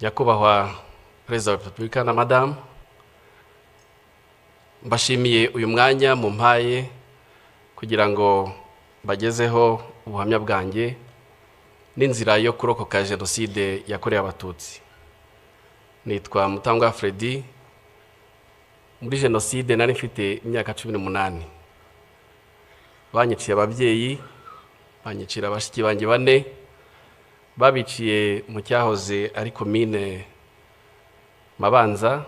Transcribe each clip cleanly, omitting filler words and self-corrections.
Nyakubahwa Perezida wa Repubulika na Madame, mbashimiye uyu mwanya mu mpaye kugira ngo bagezeho ubuhamya bwanjye n'inzira yo kurokoka Jenoside yakorewe Abatutsi. Nitwa Mutangwa Freddy. Muri Jenoside nari mfite imyaka 18. Banyiciye ababyeyi, banyicira abashiki banjye bane, babiciye mu cyahoze ari komine Mabanza,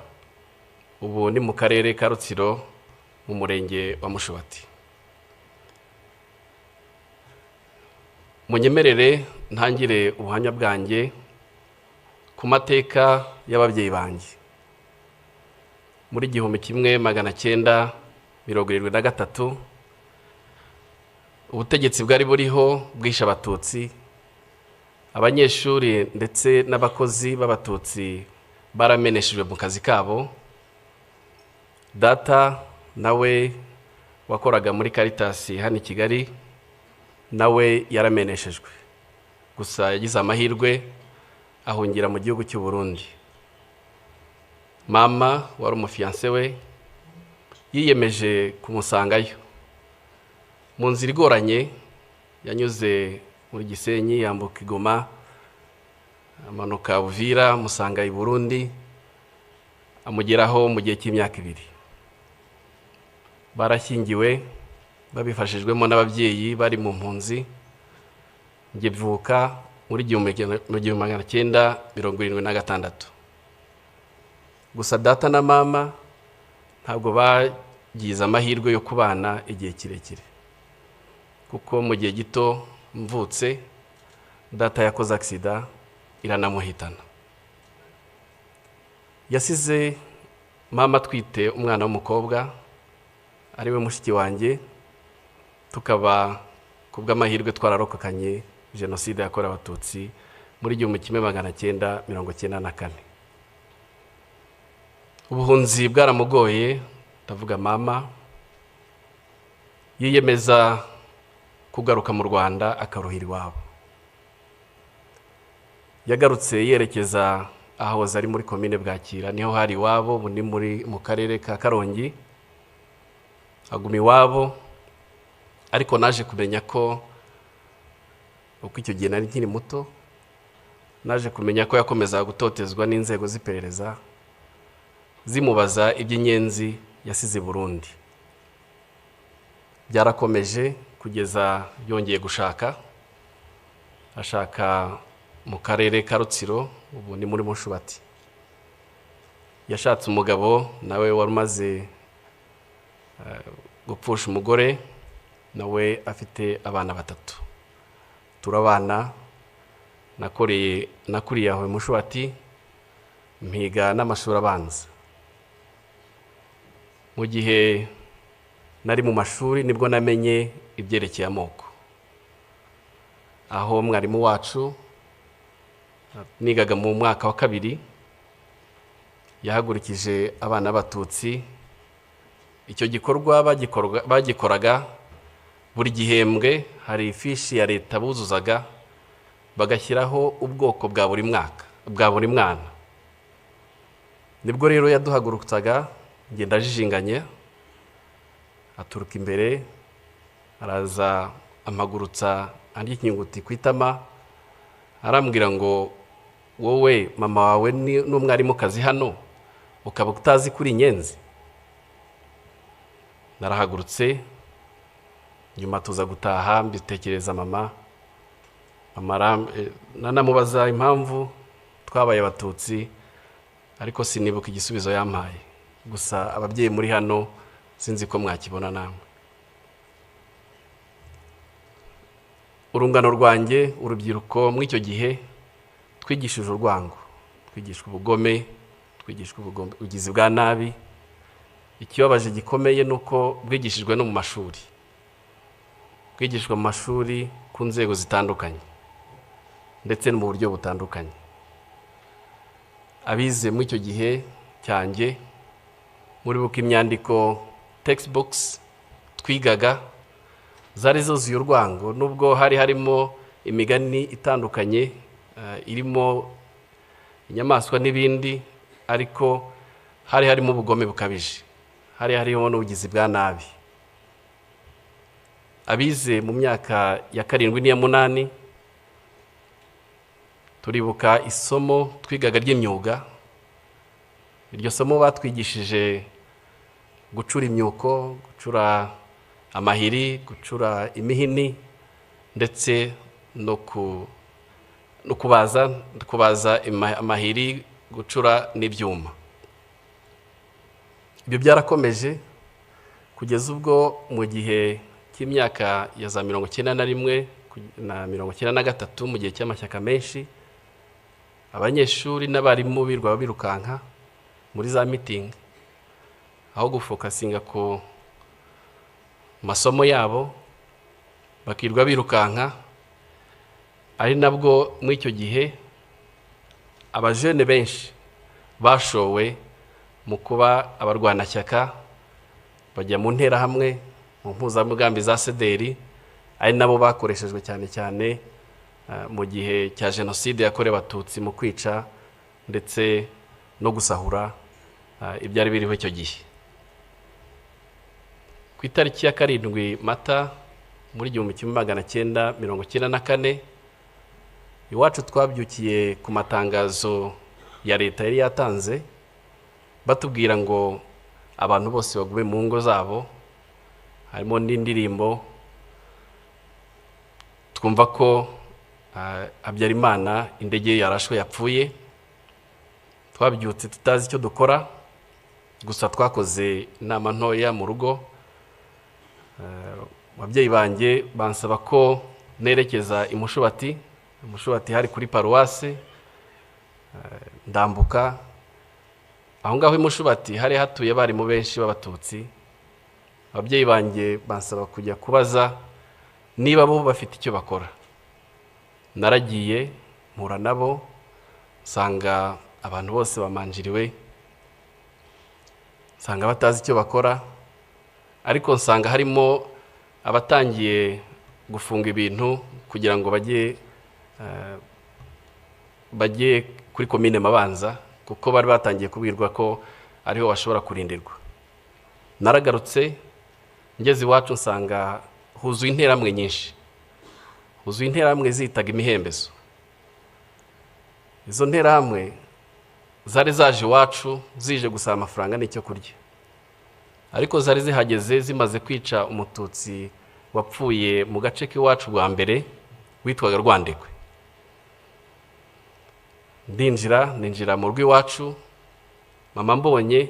ubu ni mu karere ka Rutsiro mu murenge wa Mushubati. Munyemerere ntangire ubuhamya bwanjye ku mateka y'ababyeyi banjye. Muri 1973 ubutegetsi bwari buriho bwishe Abatutsi. Abanyeshuri ndetse n'abakozi b'Abatutsi barameneshejwe mu kazi kabo. Data nawe wakoraga muri Caritas hano i Kigali nawe yarameneshejwe. Gusa yagize amahirwe ahungira mu gihugu cy'u Burundi. Mama wari umufiance we yiyemeje kumusangayo. Mu nzira igoranye yanyuze muri Gisenyi, yambuka Igoma, amanuka Uvira, musanga i Burundi, amugeraho mu gihe cy'imyaka 2. Barashyingiwe babifashijwemo n'ababyeyi bari mu mpunzi. Nge mvuka muri 1976. Gusa data na mama ntabwo bagize amahirwe yo kubana igihe kirekire, kuko mu gihe gito mvutse data yakoze accident iranamuhitana. Yasize mama twite umwana w'umukobwa ari we mushiki wanjye, tukaba kubw'amahirwe twararokokanye Jenoside yakorewe Abatutsi muri 1994. Ubuhunzi bwaramugoye, ndavuga mama yiyemeza kugaruka mu Rwanda akaruhira iwabo. Yagarutse yerekeza ahahoze ari muri komine Bwakira, niho hari iwabo, ubu ni mu karere ka Karongi. Aguma iwabo, ariko naje kumenya ko uko icyo gihe nari nkiri muto, naje kumenya ko yakomeza gutotezwa n'inzego z'iperereza zimubaza iby'inyenzi yasize Burundi. Byarakomeje kugeza yongeye gushaka, ashaka mu karere ka Rutsiro, ubu ni muri Mushubati. Yashatse umugabo nawe wari umaze gupfusha umugore, nawe afite abana 3. Turabana, nakuriye aho Mushubati, mpiga n'amashuri abanza. Mu gihe nari mu mashuri nibwo namenye ibyerekeye amoko. Aho mwarimu wacu nigaga mu mwaka wa 2 yahagurikije abana b'Abatutsi. Icyo gikorwa bagikoraga buri gihembwe, hari ifishi ya leta buzuzaga bagashyiraho ubwoko bwa buri mwaka, bwa buri mwana. Nibwo rero yaduhagurutsaga, ngenda jijinganye, aturuka imbere, araza amagurutsa andi ikinyuguti kwitama, arambwira ngo wowe mama wawe n'umwarimu kazi hano ukaba utazi kuri inyenzi. Narahagurutse, nyuma tuza gutaha, mbitekereza mama. Nanamubaza impamvu twabaye Abatutsi, ariko sinibuka igisubizo yampaye. Gusa ababyeyi muri hano sinzi ko mwakibona namwe. Urungano rwanjye, urubyiruko mw'icyo gihe twigishije urwango, twigishwa ubugome, twigishwa ubugizi bwa nabi. Ikibabaje gikomeye nuko bwigishijwe no mu mashuri. Bwigishwa mu mashuri ku nzego zitandukanye ndetse no mu buryo butandukanye. Abize mu icyo gihe cyanjye, muri buka imyandiko textbooks twigaga zari zuzuye urwango, nubwo hari harimo imigani itandukanye irimo inyamaswa n'ibindi, ariko hari harimo ubugome bukabije, hari hariho n'ubugizi bwa nabi. Abize mu myaka ya 7 n'iya 8 turibuka isomo twigaga ry'imyuga. Iryo somo batwigishije gucura imyuko, gucura amahiri, gucura imihini, ndetse no kubaza amahiri, gucura n'ibyuma. Ibyo byarakomeje kugeza ubwo mu gihe cy'imyaka ya za 91 na 93, mu gihe cy'amashyaka menshi, abanyeshuri n'abarimu birwa birukanka muri za meeting, aho gufokasinga ku masomo yabo bakirwa birukanka. Ari nabwo muri icyo gihe abajene benshi bashowe mu kuba abarwanashyaka, bajya mu ntera hamwe mu mpuzamugambi za CDR, ari nabo bakoreshejwe cyane cyane mu gihe cya jenoside yakorewe Abatutsi, mu kwica ndetse no gusahura ibyari biriho icyo gihe. Ku itariki ya 7 Mata muri 1994, iwacu twabyukiye ku matangazo ya leta yari yatanze batubwira ngo abantu bose bagume mu ngo zabo. Harimo n'indirimbo twumva ko Habyarimana indege yarashwe yapfuye. Twabyutse tutazi icyo dukora, gusa twakoze inama ntoya mu rugo. Ababyeyi banjye bansaba ko nerekeza Imushubati. Imushubati hari kuri paruwase. Ndambuka aho ngaho Imushubati hari hatuye bari mu benshi b'Abatutsi. Ababyeyi banjye bansaba kujya kubaza niba bo bafite icyo bakora. Naragiye mpura nabo, nsanga abantu bose bamanjiriwe, nsanga batazi icyo bakora, ariko nsanga harimo abatangiye gufunga ibintu kugira ngo bajye kuri komine Mabanza, kuko bari batangiye kubwirwa ko ariho bashobora kurindirwa. Naragarutse ngeze iwacu nsanga huzuye interamwe nyinshi, huzuye interamwe zitaga imihembezo. Izo nterahamwe zari zaje iwacu zije gusaba amafaranga n'icyo kurya, ariko zari zihageze zimaze kwica Umututsi wapfuye mu gace k'iwacu bwa mbere witwaga Rwandekwe. Ninjira mu rugo iwacu, mama mbonye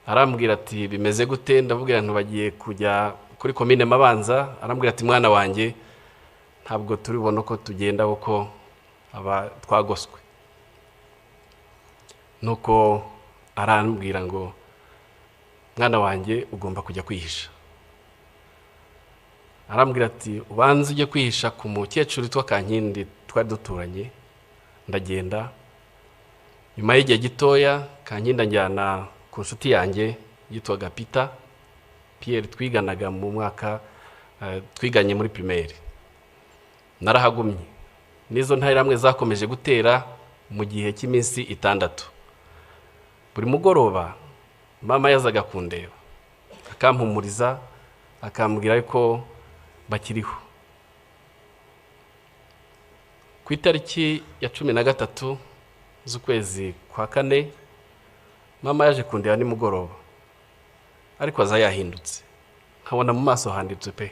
arambwira ati bimeze gute? Ndabwira nti bagiye kujya kuri komine Mabanza. Arambwira ati mwana wanjye ntabwo turibona ko tugenda kuko aba twagoswe. Nuko arambwira ngo mwana wanjye ugomba kujya kwihisha. Arambwira ati ubanze ujye kwihisha ku mukecuru witwa Kankindi twari duturanye. Ndagenda, nyuma y'igihe gitoya Kankindi anjyana ku nshuti yanjye yitwaga Pierre, twiganaga mu mwaka twiganye muri primaire. Narahagumye. Nizo ntayiramwe zakomeje gutera mu gihe cy'iminsi 6. Buri mugoroba mama yazaga kundeba, akampumuriza, akambwira ko bakiriho. Ku itariki ya 13 z'ukwezi kwa 4, mama yaje kundeba nimugoroba, ariko aza yahindutse, nkabona mu maso handitse pe.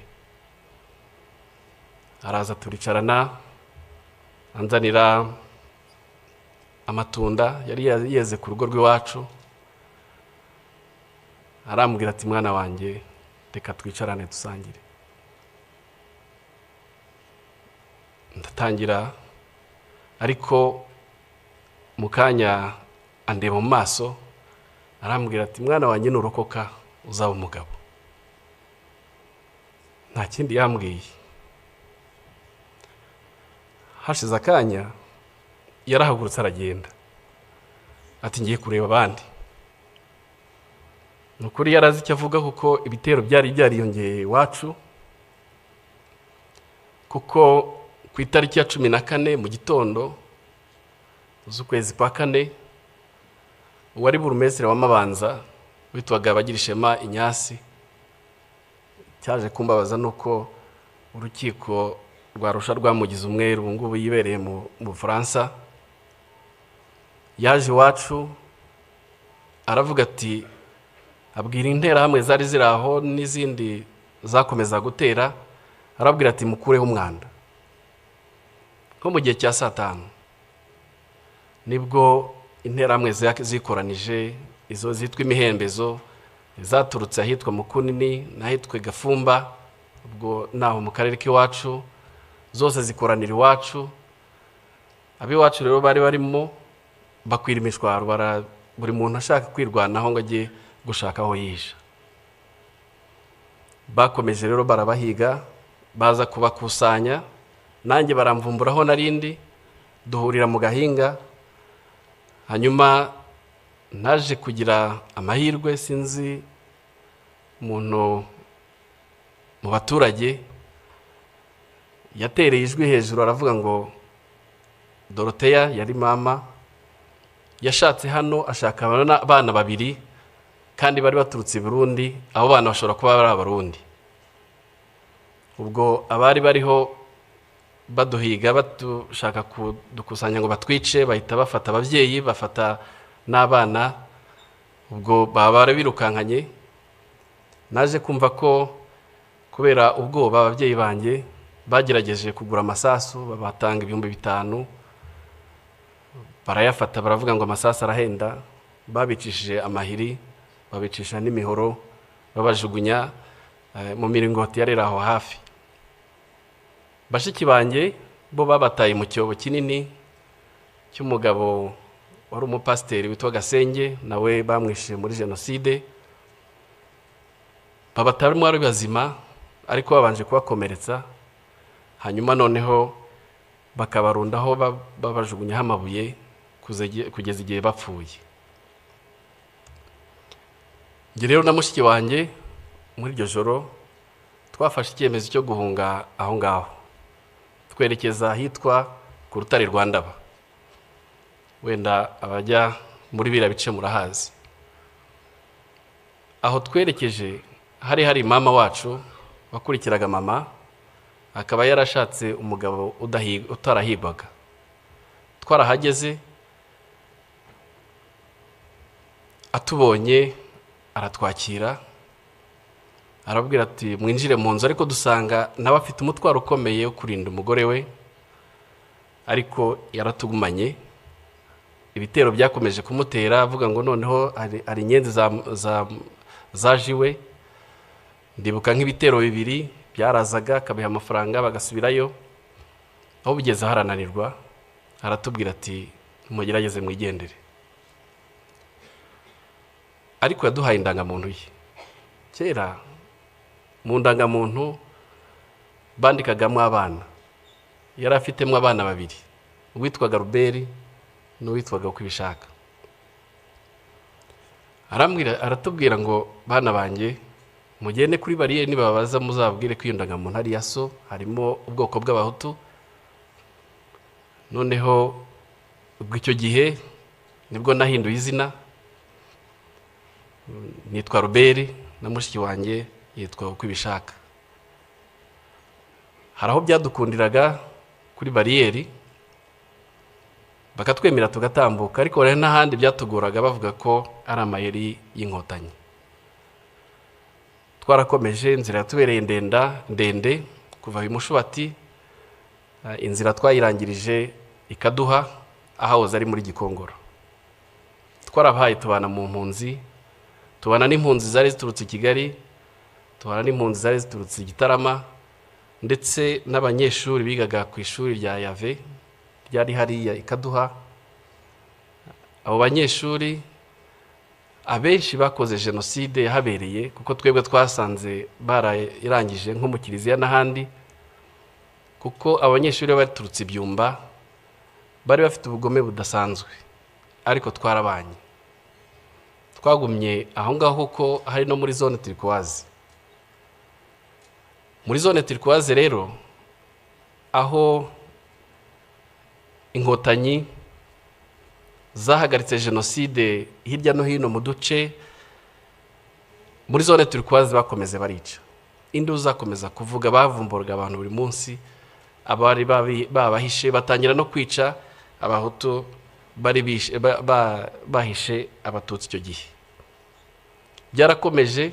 Araza turicarana, anzanira amatunda yari yeze ku rugo rw'iwacu. Arambwira ati mwana wanjye reka twicarane dusangire. Ndatangira, ariko mukanya andeba mu maso, arambwira ati mwana wanjye nurokoka uzaba umugabo. Nta kindi yambwiye. Hashize akanya yarahagurutse aragenda, ati ngiye kureba abandi. Nukuri yarazi icyo avuga, kuko ibitero byari byariyongeye iwacu, kuko ku itariki ya 14 mu gitondo z'ukwezi kwa kane uwari burumestre wa Mabanza witwaga Bagirishema Inyasi cyaje kumbabaza nuko urukiko rwa Arusha rwamugize umweru ngubu yibereye mu France. Yaje iwacu aravuga ati abwira intera hamwe zari ziraho n'izindi zakomeza gutera, arabwira ati mukureho umwanda. Ko mu gihe cya saa 5 nibwo intera hamwe zikoranije, izo zitwa imihembezo zaturutse ahitwa Mukunini n'ahitwa Gafumba, ubwo naho mu karere k'iwacu, zose zikoranira iwacu. Abiwacu rero bari barimo bakwira imishwaro, buri muntu ashaka kwirwanaho ngo ajye gushaka aho yisha. Bakomeje rero barabahiga, baza kubakusanya, nanjye baramvumburaho narindi, duhurira mu Gahinga. Hanyuma naje kugira amahirwe, sinzi umuntu mu baturage yatereye ijwi hejuru aravuga ngo Dorothea yari mama yashatse hano ashaka abana babiri kandi bari baturutse i Burundi, abo bana bashobora kuba bari abarundi. Ubwo abari bariho baduhiga batushaka kudukusanya ngo batwice, bahita bafata abavyeyi, bafata n'abana, ubwo baba birukankanye. Naje kumva ko kubera ubwoba abavyeyi banje bagerageje kugura amasasu, babatanga 5,000, barayafata baravuga ngo amasasu arahenda, babicishije amahiri, babicisha n'imihoro, babajugunya mu miringoti yarera aho hafi. Bashiki banje bo babataye mu cyobo kinini cy'umugabo wari umupasiteri witwa Gasenge, nawe bamwishe muri jenoside. Babatarimo ari bazima ariko babanje kubakomeretsa, hanyuma noneho bakabarundaho babajugunyaho amabuye kugeza igihe bapfuye. Nge rero na mushiki wanjye muri iryo joro twafashe icyemezo cyo guhunga aho ngaho, twerekeza ahitwa ku Rutare rwa Ndaba. Wenda abajya muri bira bice murahazi. Aho twerekeje hari mama wacu wakurikiraga mama, akaba yarashatse umugabo utarahigwaga. Twarahageze, atubonye aratwakira, arabwira ati mwinjire mu nzu, ariko dusanga nawe afite umutwaro ukomeye wo kurinda umugore we, ariko yaratugumanye. Ibitero byakomeje kumutera, avuga ngo noneho ari inyenzi zajiwe. Ndibuka nk'ibitero 2 byarazaga, akabiha amafaranga bagasubirayo, aho bigeze harananirwa, aratubwira ati mugerageze mwigendere. Ariko yaduhaye indangamuntu ye. Kera mu ndangamuntu bandikagamo abana, yari afitemo abana 2, uwitwaga Ruberi n'uwitwaga Kwibishaka. Aratubwira ngo bana banjye mugende kuri bariyeri, nibabaza muzabwire ko iyo ndangamuntu ari yaso, harimo ubwoko bw'abahutu. Noneho ubwo icyo gihe nibwo nahinduye izina, nitwa Ruberi na mushiki wanjye yitwa Kwibishaka. Haraho byadukundiraga kuri bariyeri bakatwemera tugatambuka, ariko rero n'ahandi byatugoraga bavuga ko ari amayeri y'inkotanyi. Twarakomeje, inzira yatubereye ndende kuva i Mushubati, inzira twayirangirije ikaduha ahahoze ari muri Gikongoro. Twarabahaye tubana mu mpunzi, tubana n'impunzi zari ziturutse i Kigali, tubana n'impunzi zari ziturutse i Gitarama, ndetse n'abanyeshuri bigaga ku ishuri rya Yave ryari hariya ikaduha. Abo banyeshuri abenshi bakoze jenoside yahabereye, kuko twebwe twasanze barayirangije nko mu Kiliziya n'ahandi, kuko abanyeshuri baturutse Ibyumba bari bafite ubugome budasanzwe, ariko twarabanye. Twagumye aho ngaho kuko hari no muri zone turquoise. Muri zone turquoise rero aho inkotanyi zahagaritse jenoside hirya no hino mu duce muri zone turquoise bakomeze barica. Indi uzakomeza kuvuga bavumburga abantu buri munsi, abari babahishe batangira no kwica abahutu bari bahishe abatutsi icyo gihe. Byarakomeje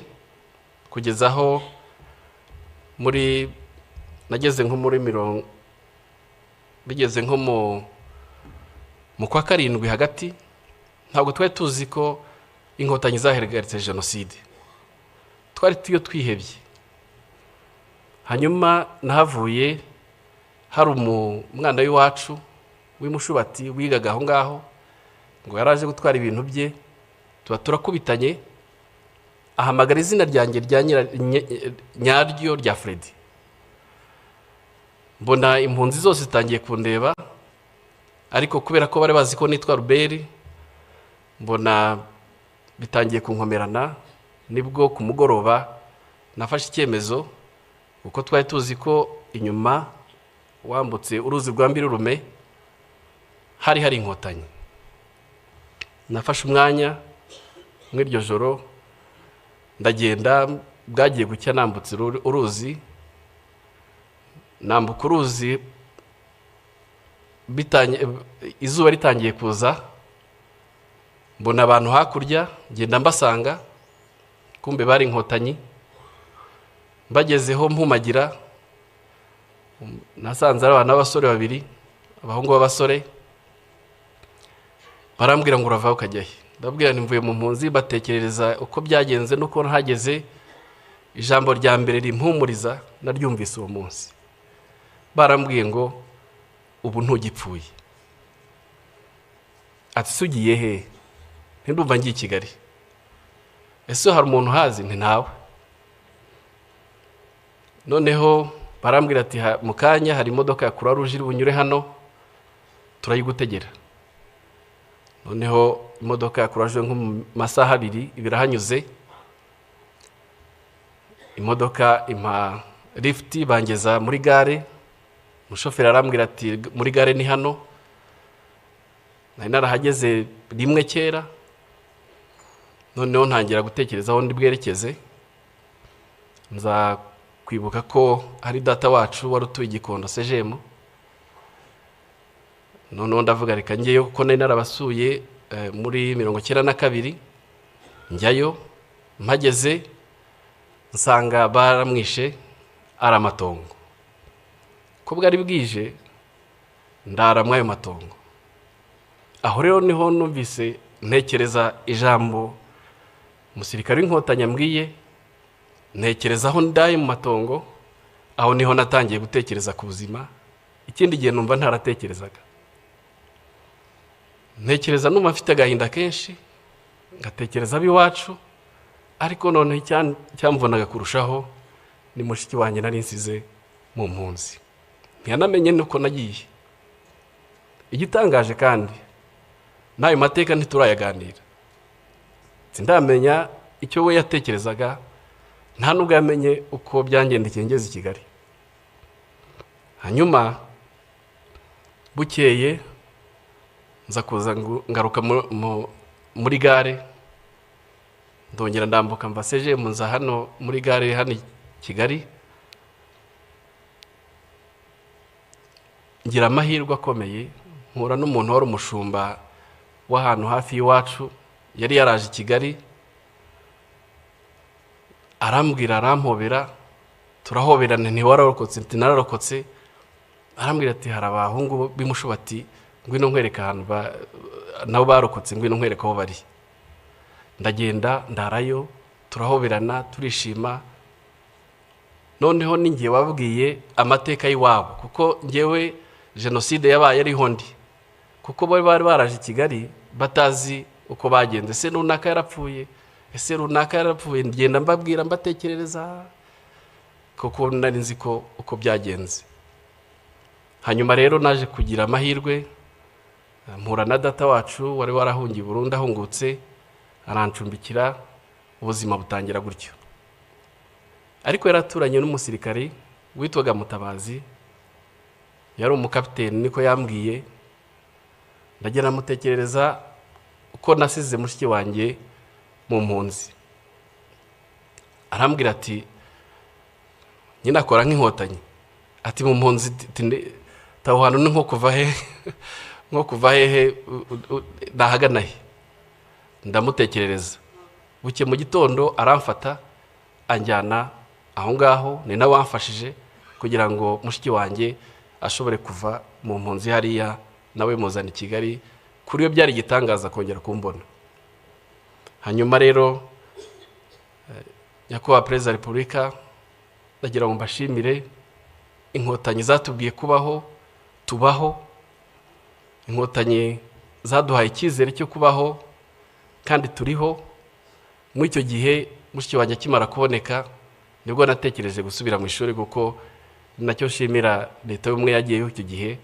kugeza aho muri nageze nko muri bigeze nko mu kwa karindwi hagati, ntabwo twari tuzi ko inkotanyi zahagaritse jenoside, twari twihebye. Hanyuma nahavuye hari umwana w'iwacu w'imushubati wigaga aho ngaho, ngo yaraje gutwara ibintu bye, turakubitanye, ahamagara izina ryanjye nyaryo rya Freddy. Mbona impunzi zose zitangiye kundeba, ariko kubera ko bari bazi ko nitwa Ruberi, mbona bitangiye kunkomerana. Nibwo ku mugoroba nafashe icyemezo, uko twari tuzi ko inyuma wambutse uruzi rwa Mbirurume hari inkotanyi. Nafashe umwanya mw'iryo joro ndagenda, bwagiye gucya nambutse uruzi, nambuka uruzi izuba ritangiye kuza, mbona abantu hakurya, ngenda mbasanga, kumbe bari inkotanyi. Bagezeho mpumagira, nasanze ari abana b'abasore babiri, abahungu b'abasore. Barambwira ngo urava ukajya he? Ndabwira nti mvuye mu mpunzi. Batekerereza uko byagenze nuko ntageze. Ijambo rya mbere rimpumuriza naryumvise uwo munsi. Barambwiye ngo ubu ntugipfuye. Ati sugiye he? Ndumva ngiye i Kigali. Ese hari umuntu hazi? Nti ntawe. Noneho barambwira ati mu kanya hari imodoka ya Croix Rouge iri bunyure hano, turayigutegera. Noneho imodoka ya Croix Rouge nko mu masaha 2 ibirahanyuze, imodoka impa lift bangeza muri gare. Umushoferi arambwira ati muri gare ni hano. Nari narahageze rimwe kera. Noneho ntangira gutekereza aho ndi bwerekeze. Nza kwibuka ko hari data wacu wari utuye Gikondo Sejemo. Noneho ndavuga reka ngeyo kuko nari narabasuye muri 92 njyayo. Mpageze nsanga baramwishe ari amatongo. Ko bwari bwije ndara mwayo matongo. Aho rero niho numvise ntekereza ijambo umusirikare w'inkotanyi ambwiye, ntekereza aho ndaye mu matongo. Aho niho natangiye gutekereza ku buzima, ikindi gihe numva ntaratekerezaga. Ntekereza numva mfite agahinda kenshi, ngatekereza abiwacu, ariko none cyamvunaga kurushaho ni mushiki wanjye nari nsize mu mpunzi. Ntiyanamenye nuko nagiye. Igitangaje kandi nayo mateka ntiturayaganira. Sindamenya icyo we yatekerezaga, nta nubwo yamenye uko byangendekeye ngeze i Kigali. Hanyuma bukeye nza kuza ngaruka muri gare, ndongera ndambuka mva Sejemo nza hano muri gare hano i Kigali. Ngira amahirwe akomeye, mpura n'umuntu wari umushumba w'ahantu hafi y'iwacu, yari yaraje i Kigali. Arambwira, arampobera, turahoberana. Ntiwararokotse? Nti nararokotse. Arambwira ati hari abahungu b'imushubati, ngwino nkwereka ahantu nabo barokotse, ngwino nkwereka aho bari. Ndagenda ndarayo, turahoberana, turishima. Noneho ningiye wabwiye amateka y'iwabo, kuko ngewe jenoside yabaye ariho ndi, kuko bari baraje i Kigali batazi uko bagenze. Ese runaka yarapfuye, ese runaka yarapfuye. Ngenda mbabwira, mbatekerereza, kuko nari nzi ko uko byagenze. Hanyuma rero naje kugira amahirwe, mpura na data wacu wari warahungiye Burundi, ahungutse arancumbikira, ubuzima butangira gutyo. Ariko yaraturanye n'umusirikari witwaga Mutabazi, yari umukapiteni niko yambwiye. Ndagera mutekerereza ko nasize mushiki wanjye mu mpunzi. Arambwira ati nyina akora nk'inkotanyi, ati mu mpunzi taho hantu ni nko kuva hehe nahagana he. Ndamutekerereza, buke mu gitondo aramfata anjyana aho ngaho, ni nawe wamfashije kugira ngo mushiki wanjye ashobore kuva mu mpunzi hariya, nawe muzana i Kigali. Kuri yo byari igitangaza kongera kumbona. Hanyuma rero nyakubahwa Perezida wa Repubulika, ndagira ngo mbashimire, inkotanyi zatubwiye kubaho tubaho, inkotanyi zaduhaye icyizere cyo kubaho kandi turiho. Muri icyo gihe mushiki wanjye akimara kuboneka nibwo natekereje gusubira mu ishuri, kuko nacyo nshimira leta y'ubumwe yagiyeho icyo gihe,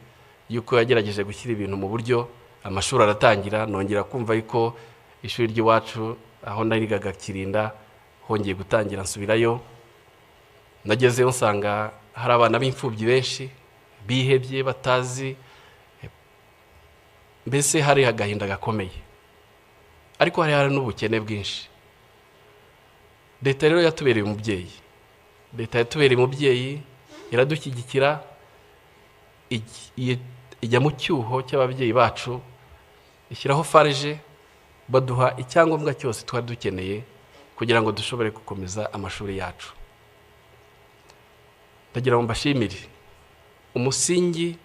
yuko yagerageje gushyira ibintu mu buryo. Amashuri aratangira, nongera kumva yuko ishuri ry'iwacu aho narigaga Kirinda hongeye gutangira, nsubirayo. Nagezeyo nsanga hari abana b'imfubyi benshi bihebye batazi, mbese hari agahinda gakomeye, ariko hari n'ubukene bwinshi. Leta rero yatubereye umubyeyi, leta yatubereye umubyeyi, iradushyigikira, ijya mu cyuho cy'ababyeyi bacu, ishyiraho farije, baduha icyangombwa cyose twari dukeneye kugira ngo dushobore gukomeza amashuri yacu. Ndagira ngo mbashimire umusingi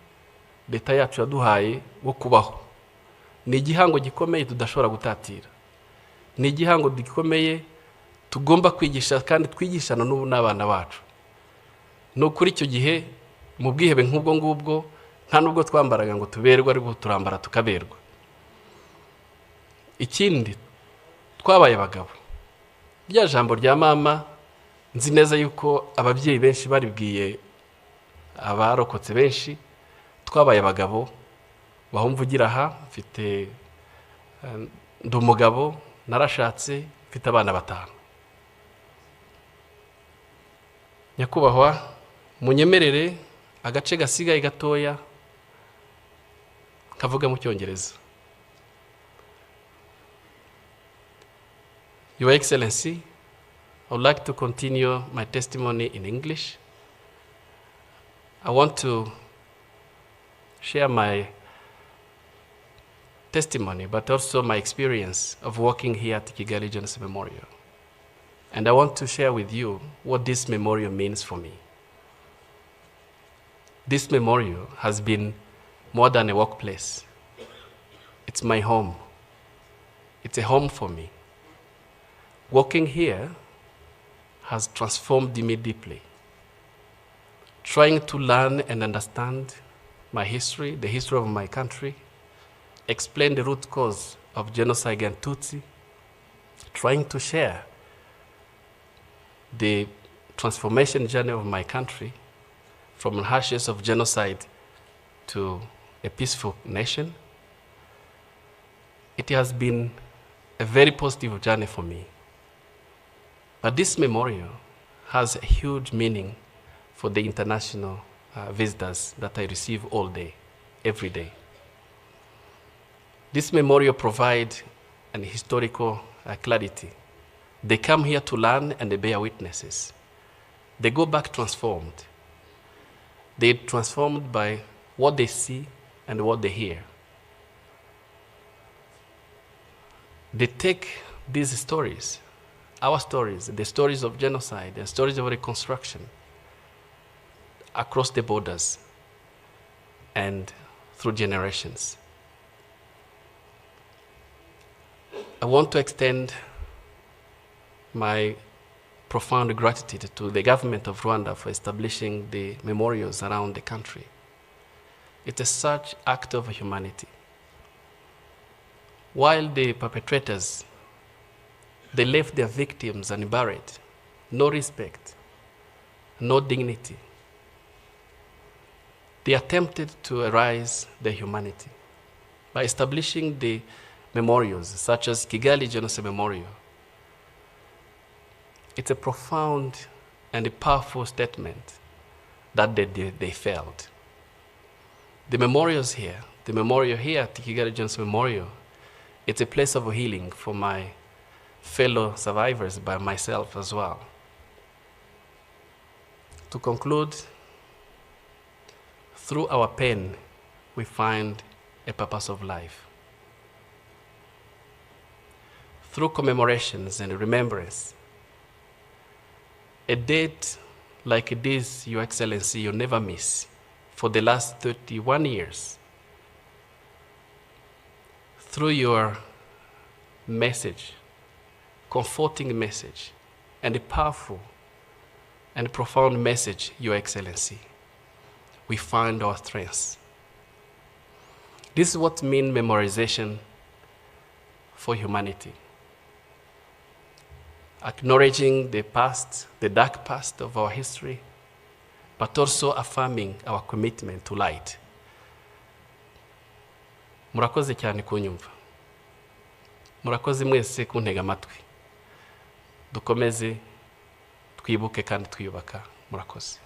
leta yacu yaduhaye wo kubaho. Ni igihango gikomeye tudashobora gutatira, ni igihango gikomeye tugomba kwigisha kandi twigishana n'ubu n'abana bacu. No kuri icyo gihe mu bwihebe nk'ubwo ngubwo nta nubwo twambaraga ngo tuberwe, ariko turambara tukaberwa. Ikindi twabaye abagabo. Rya jambo rya mama nzi neza yuko ababyeyi benshi baribwiye abarokotse benshi, twabaye abagabo. Bahumvugira aha, mfite ndi umugabo, narashatse, mfite abana 5. Nyakubahwa, munyemerere agace gasigaye gatoya kavuga mu Cyongereza. Your Excellency, I would like to continue my testimony in English. I want to share my testimony, but also my experience of working here at Kigali Genocide Memorial. And I want to share with you what this memorial means for me. This memorial has been more than a workplace. It's my home. It's a home for me. Working here has transformed me deeply. Trying to learn and understand my history, the history of my country, explain the root cause of genocide against Tutsi, trying to share the transformation journey of my country from the ashes of genocide to a peaceful nation. It has been a very positive journey for me. But this memorial has a huge meaning for the international visitors that I receive all day, every day. This memorial provides an historical clarity. They come here to learn and they bear witnesses. They go back transformed. They're transformed by what they see and what they hear. They take these stories, our stories, the stories of genocide, the stories of reconstruction, across the borders and through generations. I want to extend my profound gratitude to the government of Rwanda for establishing the memorials around the country. It's a such act of humanity. While the perpetrators, they left their victims unburied, no respect, no dignity. They attempted to erase their humanity by establishing the memorials, such as Kigali Genocide Memorial. It's a profound and a powerful statement that they failed. The memorials here, the memorial here at Kigali Genocide Memorial, It's a place of healing for my fellow survivors, by myself as well. To conclude, through our pain, we find a purpose of life. Through commemorations and remembrance, a date like this, Your Excellency, you never miss for the last 31 years. Through your message, comforting message, and a powerful and profound message, Your Excellency, we find our strengths. This is what means memorization for humanity. Acknowledging the past, the dark past of our history, but also affirming our commitment to light. Murakoze cyane kunyumva. Murakoze mwese kuntega amatwi. Dukomeze twibuke kandi twiyubaka. Murakoze.